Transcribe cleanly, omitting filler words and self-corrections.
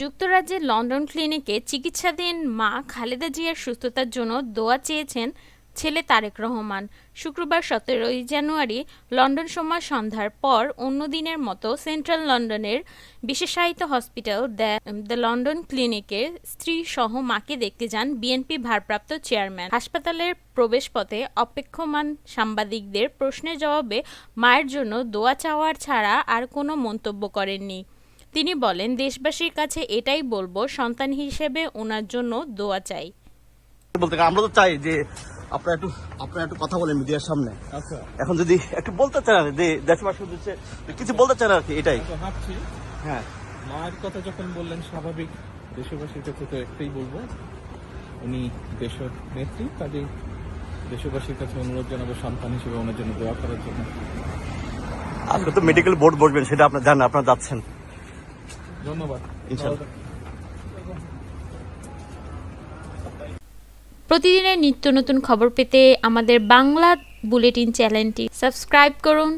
যুক্তরাজ্যের লন্ডন ক্লিনিকে চিকিৎসাধীন মা খালেদা জিয়ার সুস্থতার জন্য দোয়া চেয়েছেন ছেলে তারেক রহমান। শুক্রবার ১৭ জানুয়ারি লন্ডন সময় সন্ধ্যার পর অন্য দিনের মতো সেন্ট্রাল লন্ডনের বিশেষায়িত হসপিটাল দ্য লন্ডন ক্লিনিকে স্ত্রীসহ মাকে দেখতে যান বিএনপি ভারপ্রাপ্ত চেয়ারম্যান। হাসপাতালের প্রবেশপথে অপেক্ষমান সাংবাদিকদের প্রশ্নের জবাবে মায়ের জন্য দোয়া চাওয়ার ছাড়া আর কোনো মন্তব্য করেননি। তিনি বলেন, দেশবাসীর কাছে এটাই বলবো, সন্তান হিসেবে ওনার জন্য দোয়া চাই। আমরা তো চাই যে আপনারা একটু কথা বলেন মিডিয়ার সামনে। আচ্ছা, এখন যদি একটু বলতে চান আর যে দেশবাসী উদ্দেশ্যে কিছু বলতে চান আর কি, এটাই। ভাবছি হ্যাঁ, মায়ের কথা যখন বললেন, স্বাভাবিক দেশবাসীর কাছে তো একটাই বলবো, উনি দেশের নেত্রী, কাজেই দেশবাসীর কাছে অনুরোধ জানাবো সন্তান হিসেবে ওনার জন্য দোয়া করার জন্য। আজকে তো মেডিকেল বোর্ড বসবেন, সেটা আপনার জানেন, আপনারা যাচ্ছেন। ধন্যবাদ। ইনশাআল্লাহ। প্রতিদিনের নিত্য নতুন খবর পেতে আমাদের বাংলা বুলেটিন চ্যানেলটি সাবস্ক্রাইব করুন।